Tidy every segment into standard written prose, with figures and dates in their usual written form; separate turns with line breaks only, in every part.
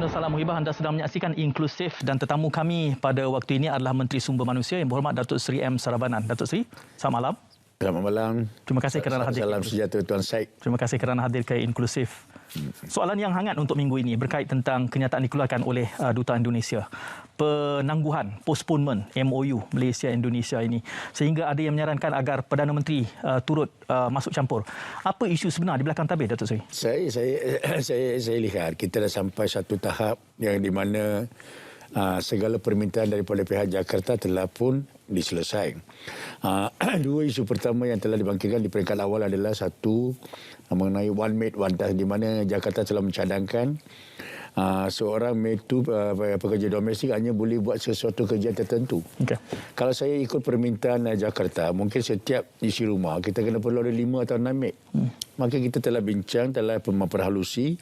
Assalamualaikum dan salam muhibah. Anda sedang menyaksikan Inklusif dan tetamu kami pada waktu ini adalah Menteri Sumber Manusia Yang Berhormat Datuk Seri M. Saravanan. Datuk Seri, selamat malam.
Selamat malam.
Terima kasih kerana hadir.
Salam sejahtera Tuan Syed.
Terima kasih kerana hadir ke Inklusif. Soalan yang hangat untuk minggu ini berkait tentang kenyataan dikeluarkan oleh Duta Indonesia. Penangguhan, postponement MOU Malaysia-Indonesia ini. Sehingga ada yang menyarankan agar Perdana Menteri turut masuk campur. Apa isu sebenar di belakang tabir, Datuk Seri?
Saya lihat kita dah sampai satu tahap yang di mana segala permintaan daripada pihak Jakarta telah pun diselesaikan. Dua isu pertama yang telah dibangkitkan di peringkat awal adalah satu mengenai one made one task, di mana Jakarta telah mencadangkan seorang metu pekerja domestik hanya boleh buat sesuatu kerja tertentu. Okay. Kalau saya ikut permintaan Jakarta, mungkin setiap isi rumah kita kena perlu ada 5 atau 6 maid. Maka kita telah bincang, telah memperhalusi,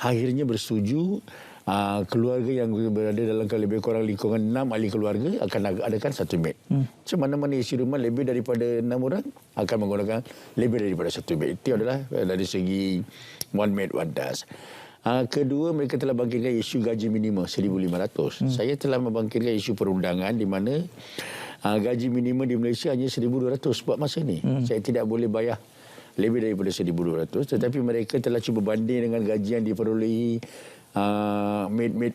akhirnya bersetuju keluarga yang berada dalam lebih kurang lingkungan 6 ahli keluarga akan adakan satu maid. So, mana-mana isi rumah lebih daripada 6 orang akan menggunakan lebih daripada satu maid. Itu adalah dari segi one maid one task. Kedua, mereka telah bangkitkan isu gaji minimum 1,500. Saya telah membangkitkan isu perundangan di mana gaji minimum di Malaysia hanya 1,200 buat masa ni. Saya tidak boleh bayar lebih daripada 1,200, tetapi mereka telah cuba banding dengan gaji yang diperolehi maid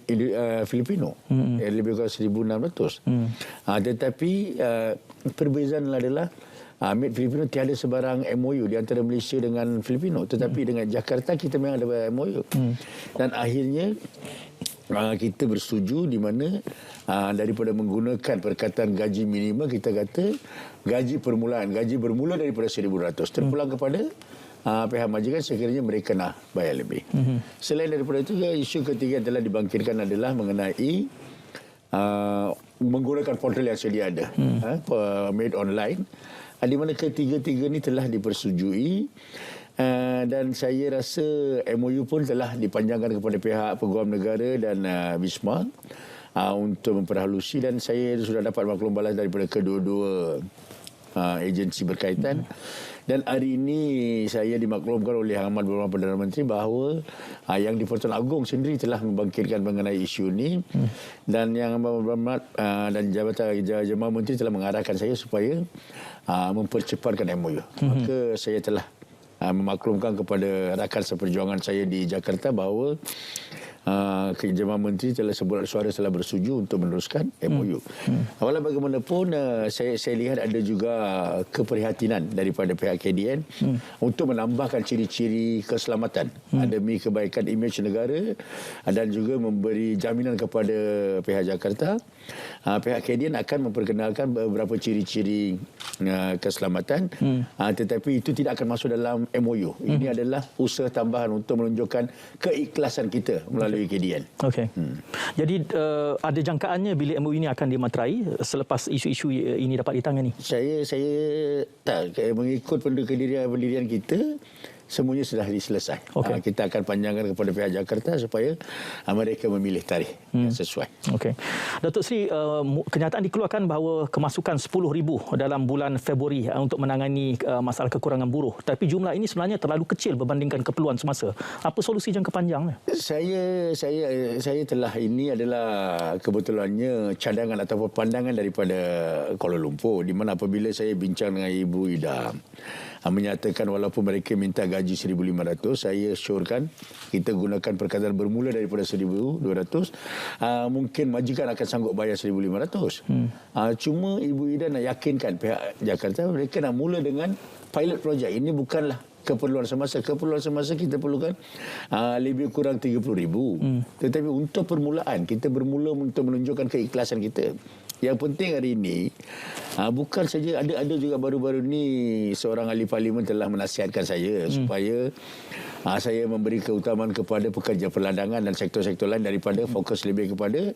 Filipino, lebih kurang 1,600. Tetapi perbezaan adalah maid Filipino tiada sebarang MOU di antara Malaysia dengan Filipino, tetapi dengan Jakarta kita memang ada MOU. Dan akhirnya kita bersetuju di mana daripada menggunakan perkataan gaji minimum, kita kata gaji permulaan, gaji bermula daripada 1,200 terpulang kepada pihak majikan sekiranya mereka nak bayar lebih. Selain daripada itu, isu ketiga yang telah dibangkitkan adalah mengenai menggunakan portal yang sedia ada, made online, di mana ketiga-tiga ini telah dipersetujui. Dan saya rasa MOU pun telah dipanjangkan kepada pihak Peguam Negara dan Wisma untuk memperhalusi, dan saya sudah dapat maklum balas daripada kedua-dua agensi berkaitan. Dan hari ini saya dimaklumkan oleh Yang Amat Berhormat Perdana Menteri bahawa yang di-Pertuan Agong sendiri telah membangkitkan mengenai isu ini, dan Yang Amat Berhormat dan Jabatan Jemaah Menteri telah mengarahkan saya supaya mempercepatkan MOU. Maka saya telah memaklumkan kepada rakan seperjuangan saya di Jakarta bahawa Jemaah Menteri telah sebulan suara telah bersetuju untuk meneruskan MOU. Walau bagaimanapun saya lihat ada juga keprihatinan daripada pihak KDN untuk menambahkan ciri-ciri keselamatan demi kebaikan imej negara dan juga memberi jaminan kepada pihak Jakarta. Pihak KDN akan memperkenalkan beberapa ciri-ciri keselamatan, tetapi itu tidak akan masuk dalam MOU. Ini adalah usaha tambahan untuk menunjukkan keikhlasan kita melalui KDN. Okey.
Jadi ada jangkaannya bila MOU ini akan dimaterai selepas isu-isu ini dapat ditangani?
Saya tak mengikut pendirian kita, semuanya sudah diselesai. Kita akan panjangkan kepada pihak Jakarta supaya mereka memilih tarikh yang sesuai.
Okey. Datuk Seri, kenyataan dikeluarkan bahawa kemasukan 10,000 dalam bulan Februari untuk menangani masalah kekurangan buruh. Tapi jumlah ini sebenarnya terlalu kecil berbandingkan keperluan semasa. Apa solusi jangka panjangnya?
Saya telah, ini adalah kebetulannya cadangan ataupun pandangan daripada Kuala Lumpur, di mana apabila saya bincang dengan Ibu Ida menyatakan walaupun mereka minta gaji 1,500, saya syorkan kita gunakan perkataan bermula daripada 1,200, mungkin majikan akan sanggup bayar 1,500. Cuma Ibu Ida nak yakinkan pihak Jakarta mereka nak mula dengan pilot project. Ini bukanlah keperluan semasa. Keperluan semasa kita perlukan lebih kurang 30,000. Tetapi untuk permulaan, kita bermula untuk menunjukkan keikhlasan kita. Yang penting hari ini, bukan saja, ada juga baru-baru ni seorang ahli parlimen telah menasihatkan saya supaya saya memberi keutamaan kepada pekerja perlandangan dan sektor-sektor lain daripada fokus lebih kepada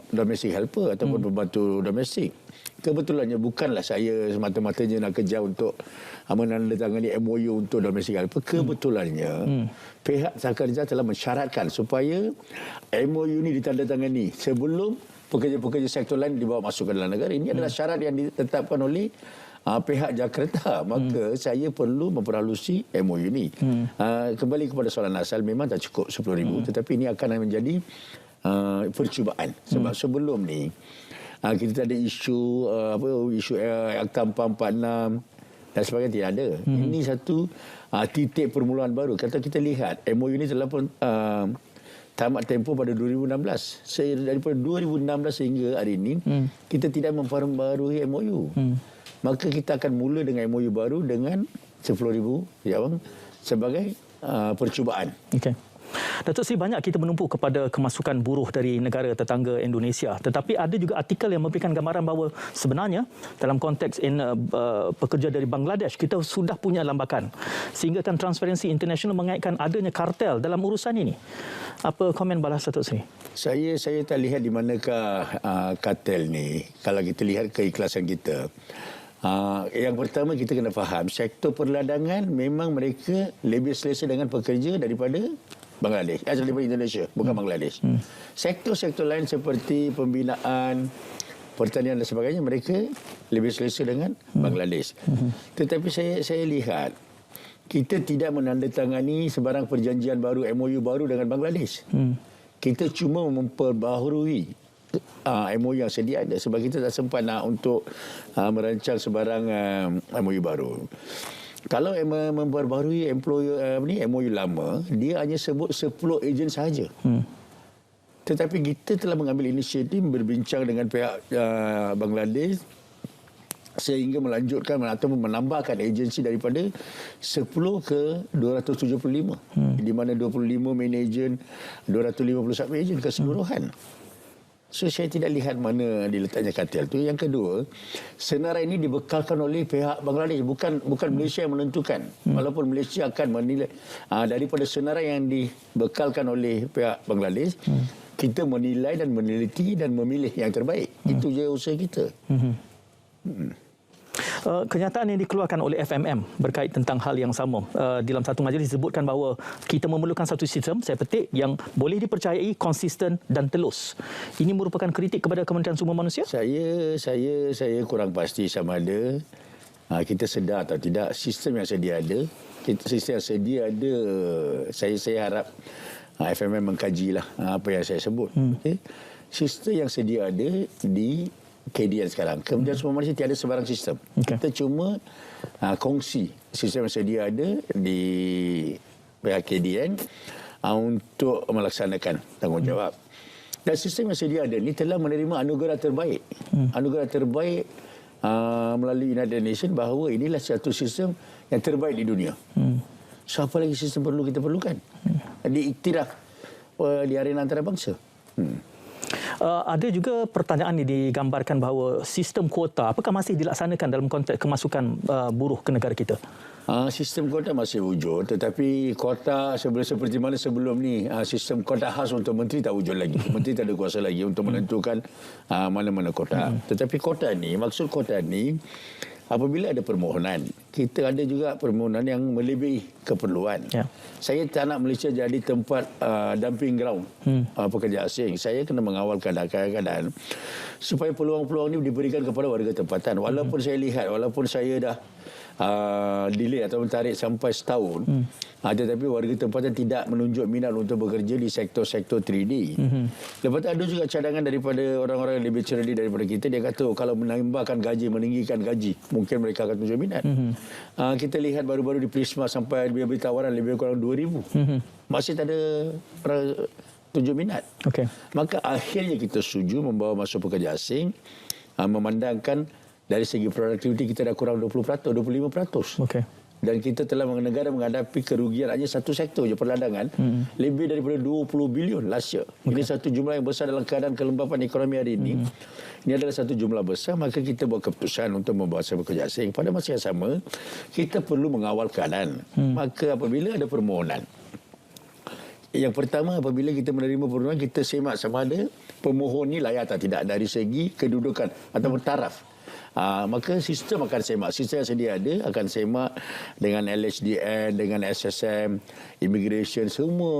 domestic helper ataupun pembantu domestik. Kebetulannya bukanlah saya semata-matanya nak kerja untuk menandatangani MOU untuk domestic helper. Kebetulannya pihak kerja telah mensyaratkan supaya MOU ini ditandatangani sebelum pekerja-pekerja sektor lain dibawa masuk ke dalam negara. Ini adalah syarat yang ditetapkan oleh pihak Jakarta, maka saya perlu memperhalusi MOU ni. Kembali kepada soalan asal, memang tak cukup 10,000, tetapi ini akan menjadi percubaan. Sebab sebelum ni kita ada isu Akta 446 dan sebagainya, tidak ada. Ini satu titik permulaan baru. Kata kita lihat MOU ini telah pun tamat tempoh pada 2016. Daripada 2016 hingga hari ini kita tidak memperbarui MOU. Maka kita akan mula dengan MOU baru dengan 10,000 sebagai percubaan.
Okey. Datuk Seri, banyak kita menumpu kepada kemasukan buruh dari negara tetangga Indonesia. Tetapi ada juga artikel yang memberikan gambaran bahawa sebenarnya dalam konteks pekerja dari Bangladesh, kita sudah punya lambakan. Sehingga kan Transparency International mengaitkan adanya kartel dalam urusan ini. Apa komen balas Datuk Seri?
Saya tak lihat di manakah kartel ni. Kalau kita lihat keikhlasan kita. Yang pertama kita kena faham, sektor perladangan memang mereka lebih selesa dengan pekerja daripada Bangladesh, daripada Indonesia, bukan Bangladesh. Sektor-sektor lain seperti pembinaan, pertanian dan sebagainya, mereka lebih selesa dengan Bangladesh. Tetapi saya lihat kita tidak menandatangani sebarang perjanjian baru, MOU baru dengan Bangladesh. Kita cuma memperbaharui MOU yang sedia ada, sebab kita tak sempat nak untuk merancang sebarang MOU baru. Kalau memperbaharui MOU lama, dia hanya sebut 10 ejen sahaja. Tetapi kita telah mengambil inisiatif berbincang dengan pihak Bangladesh sehingga melanjutkan atau menambahkan agensi daripada 10 ke 275. Di mana 25 main agent, 250 sub agent keseluruhan. So saya tidak lihat mana diletaknya kartel tu. Yang kedua, senarai ini dibekalkan oleh pihak Bangladesh, bukan Malaysia yang menentukan. Walaupun Malaysia akan menilai daripada senarai yang dibekalkan oleh pihak Bangladesh, kita menilai dan meneliti dan memilih yang terbaik. Itu je usaha kita.
Kenyataan yang dikeluarkan oleh FMM berkait tentang hal yang sama. Dalam satu majlis disebutkan bahawa kita memerlukan satu sistem, saya petik, yang boleh dipercayai, konsisten dan telus. Ini merupakan kritik kepada Kementerian Sumber Manusia?
Saya kurang pasti sama ada kita sedar atau tidak sistem yang sedia ada. Sistem yang sedia ada, saya harap FMM mengkajilah apa yang saya sebut. Okay? Sistem yang sedia ada di KDN sekarang. Kemudian Sumber Manusia tiada sebarang sistem. Kita cuma kongsi sistem yang sedia ada di pihak KDN untuk melaksanakan tanggungjawab. Dan sistem yang sedia ada ni telah menerima anugerah terbaik. Anugerah terbaik melalui United Nations bahawa inilah satu sistem yang terbaik di dunia. So apa lagi sistem kita perlukan? Diiktiraf di arena antarabangsa.
Ada juga pertanyaan ini digambarkan bahawa sistem kuota apakah masih dilaksanakan dalam konteks kemasukan buruh ke negara kita?
Sistem kuota masih wujud, tetapi kuota seperti mana sebelum ni, sistem kuota khas untuk menteri tak wujud lagi. Menteri tak ada kuasa lagi untuk menentukan mana-mana kuota. Tetapi kuota ni, maksud kuota ni, apabila ada permohonan, kita ada juga permohonan yang melebihi keperluan. Saya tak nak Malaysia jadi tempat dumping ground pekerja asing. Saya kena mengawal keadaan supaya peluang-peluang ini diberikan kepada warga tempatan. Walaupun saya lihat, walaupun saya dah delay atau tarik sampai setahun, tetapi warga tempatan tidak menunjuk minat untuk bekerja di sektor-sektor 3D. Lepas tu ada juga cadangan daripada orang-orang yang lebih cerdik daripada kita. Dia kata kalau menambahkan gaji, meninggikan gaji, mungkin mereka akan tunjuk minat. Kita lihat baru-baru di Prisma sampai dia beri tawaran lebih kurang 2,000. Masih tak ada tunjuk minat. Maka akhirnya kita setuju membawa masuk pekerja asing, memandangkan dari segi produktiviti kita dah kurang 20%, 25%. Dan kita telah negara menghadapi kerugian hanya satu sektor je, perladangan, lebih daripada 20 bilion last year. Ini satu jumlah yang besar dalam keadaan kelembapan ekonomi hari ini. Ini adalah satu jumlah besar, maka kita buat keputusan untuk membawa pekerja asing. Pada masa yang sama, kita perlu mengawal keadaan. Maka apabila ada permohonan, yang pertama, apabila kita menerima permohonan, kita semak sama ada pemohon ni layak atau tidak dari segi kedudukan ataupun taraf. maka sistem akan semak. Sistem yang sedia ada akan semak dengan LHDN, dengan SSM, immigration, semua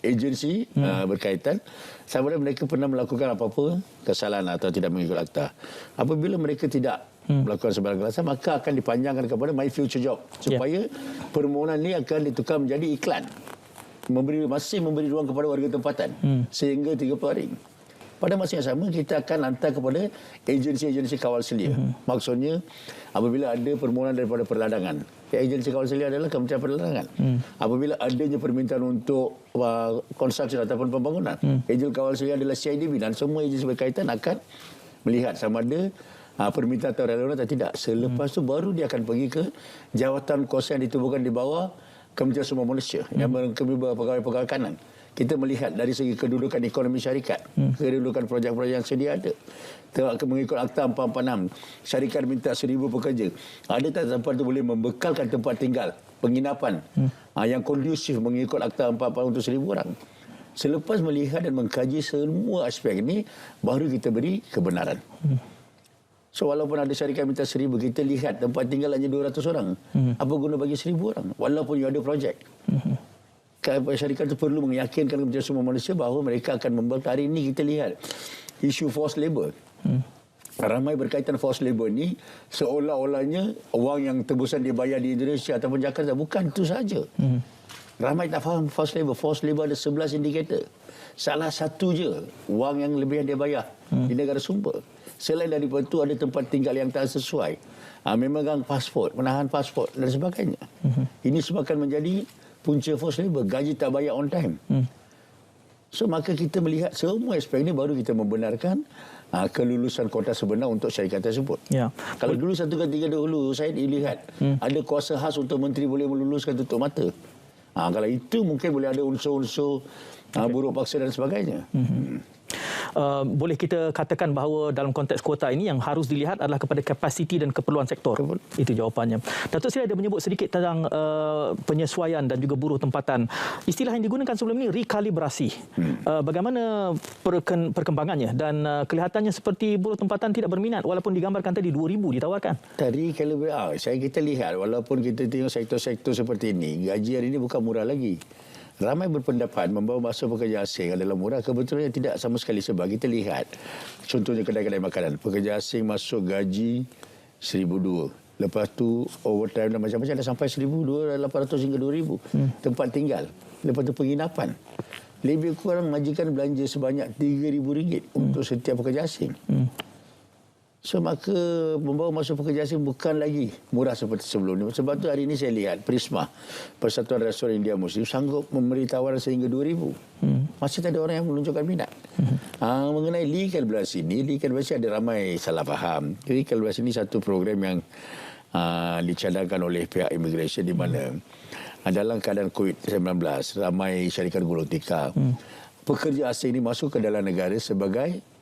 agensi berkaitan. Sama ada mereka pernah melakukan apa-apa kesalahan atau tidak mengikut akta. Apabila mereka tidak melakukan sebarang kesalahan, maka akan dipanjangkan kepada My Future Job. Supaya permohonan ini akan ditukar menjadi iklan. Masih memberi ruang kepada warga tempatan sehingga 30 hari. Pada masa yang sama, kita akan hantar kepada agensi-agensi kawal selia. Maksudnya, apabila ada permohonan daripada perladangan, agensi kawal selia adalah Kementerian Perdagangan. Apabila adanya permintaan untuk konstruksi ataupun pembangunan, agensi kawal selia adalah CIDB dan semua agensi berkaitan akan melihat sama ada permintaan atau relevan atau tidak. Selepas itu baru dia akan pergi ke jawatan kuasa yang ditubuhkan di bawah Kementerian Sumber Malaysia yang merangkumi pegawai-pegawai kanan. Kita melihat dari segi kedudukan ekonomi syarikat, kedudukan projek-projek yang sedia ada. Mengikut Akta 446, syarikat minta 1,000 pekerja. Ada tak tempat itu boleh membekalkan tempat tinggal, penginapan yang kondusif mengikut Akta 446 untuk 1,000 orang. Selepas melihat dan mengkaji semua aspek ini, baru kita beri kebenaran. So walaupun ada syarikat minta 1,000, kita lihat tempat tinggal hanya 200 orang. Apa guna bagi 1,000 orang? Walaupun ada projek. Syarikat itu perlu meyakinkan Kementerian Sumber Malaysia bahawa mereka akan membantu. Hari ini kita lihat isu forced labour. Ramai berkaitan forced labour ni seolah-olahnya wang yang tebusan dibayar di Indonesia ataupun Jakarta. Bukan itu saja. Ramai tak faham forced labour. Forced labour ada 11 indikator. Salah satu je wang yang lebih yang dia bayar di negara sumber. Selain daripada itu ada tempat tinggal yang tak sesuai. Memegang pasport, menahan pasport dan sebagainya. Ini semua akan menjadi punca forced labour, gaji tak bayar on time. So maka kita melihat semua aspek ini baru kita membenarkan kelulusan kota sebenar untuk syarikat tersebut. Kalau dulu 1/3 dahulu saya dilihat ada kuasa khas untuk menteri boleh meluluskan tutup mata. Kalau itu mungkin boleh ada unsur-unsur buruk paksa dan sebagainya.
Boleh kita katakan bahawa dalam konteks kuota ini yang harus dilihat adalah kepada kapasiti dan keperluan sektor. Itu jawapannya. Datuk Seri ada menyebut sedikit tentang penyesuaian dan juga buruh tempatan. Istilah yang digunakan sebelum ini rekalibrasi. Bagaimana perkembangannya dan kelihatannya seperti buruh tempatan tidak berminat walaupun digambarkan tadi 2,000 ditawarkan.
Tadi kalau kita lihat walaupun kita tengok sektor-sektor seperti ini, gaji hari ini bukan murah lagi. Ramai berpendapat membawa masuk pekerja asing adalah murah. Kebetulannya tidak sama sekali sebab kita lihat. Contohnya kedai-kedai makanan. Pekerja asing masuk gaji 1,200. Lepas tu overtime dan macam-macam dah sampai 1,200 hingga 2,000. Tempat tinggal. Lepas tu penginapan. Lebih kurang majikan belanja sebanyak RM3,000 untuk setiap pekerja asing. So maka membawa masuk pekerja asing bukan lagi murah seperti sebelum ini. Sebab tu hari ini saya lihat Prisma, Persatuan Restoran India Muslim sanggup memberi tawaran sehingga 2,000. Masih tak ada orang yang menunjukkan minat. Mengenai legalisasi ini, legalisasi ada ramai salah faham. Legalisasi ini satu program yang dicadangkan oleh pihak immigration di mana dalam keadaan COVID-19 ramai syarikat gulung tikar. Pekerja asing ini masuk ke dalam negara sebagai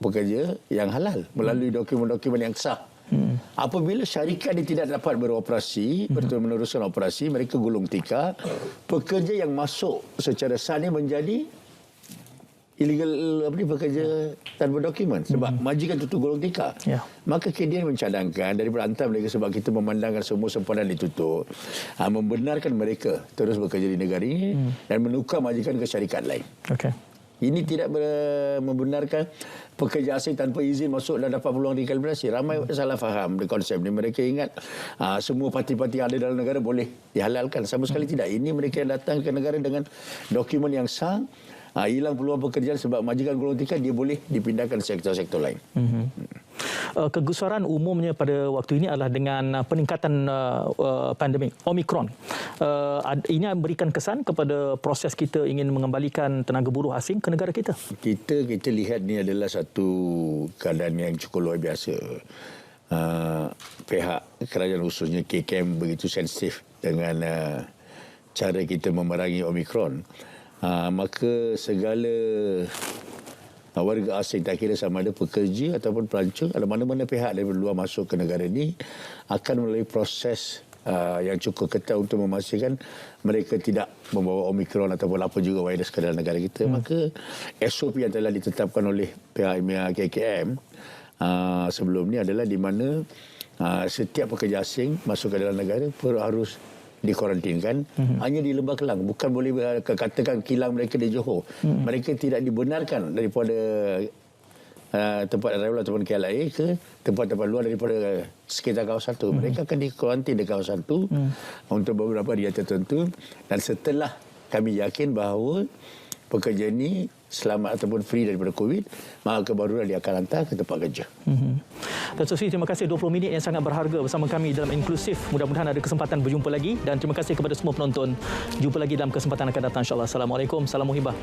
pekerja yang halal melalui dokumen-dokumen yang sah. Apabila syarikat ini tidak dapat beroperasi, meneruskan operasi, mereka gulung tikar, pekerja yang masuk secara sah ini menjadi illegal pekerja tanpa dokumen sebab majikan tutup gulung tikar. Maka KDN mencadangkan daripada antara mereka sebab kita memandangkan semua sempadan ditutup, membenarkan mereka terus bekerja di negara ini dan menukar majikan ke syarikat lain. Ini tidak membenarkan pekerja asing tanpa izin masuk dan dapat peluang rekalibrasi. Ramai salah faham di konsep ini. Mereka ingat semua parti-parti yang ada dalam negara boleh dihalalkan. Sama sekali tidak. Ini mereka yang datang ke negara dengan dokumen yang sah, hilang peluang pekerjaan sebab majikan gulung tikar, dia boleh dipindahkan sektor-sektor lain.
Kegusaran umumnya pada waktu ini adalah dengan peningkatan pandemik Omicron. Ini memberikan kesan kepada proses kita ingin mengembalikan tenaga buruh asing ke negara kita.
Kita lihat ini adalah satu keadaan yang cukup luar biasa. Pihak kerajaan khususnya KKM begitu sensitif dengan cara kita memerangi Omicron. Maka segala warga asing, tak kira sama ada pekerja ataupun pelancong, ada mana-mana pihak dari luar masuk ke negara ini akan melalui proses yang cukup ketat untuk memastikan mereka tidak membawa Omicron ataupun apa juga virus ke dalam negara kita. Maka SOP yang telah ditetapkan oleh pihak KKM sebelum ni adalah di mana setiap pekerja asing masuk ke dalam negara harus dikuarantinkan hanya di Lembah Kelang, bukan boleh katakan kilang mereka di Johor. Mereka tidak dibenarkan daripada tempat arrival ataupun KLIA ke tempat-tempat luar daripada sekitar kawasan itu. Mereka akan dikuarantin di kawasan itu untuk beberapa hari tertentu, dan setelah kami yakin bahawa pekerja ini selamat ataupun free daripada COVID, maka barulah dia akan hantar ke tempat kerja.
Datuk Seri, terima kasih 20 minit yang sangat berharga bersama kami dalam Inklusif. Mudah-mudahan ada kesempatan berjumpa lagi, dan terima kasih kepada semua penonton. Jumpa lagi dalam kesempatan akan datang, insyaAllah. Assalamualaikum. Salam Muhibah.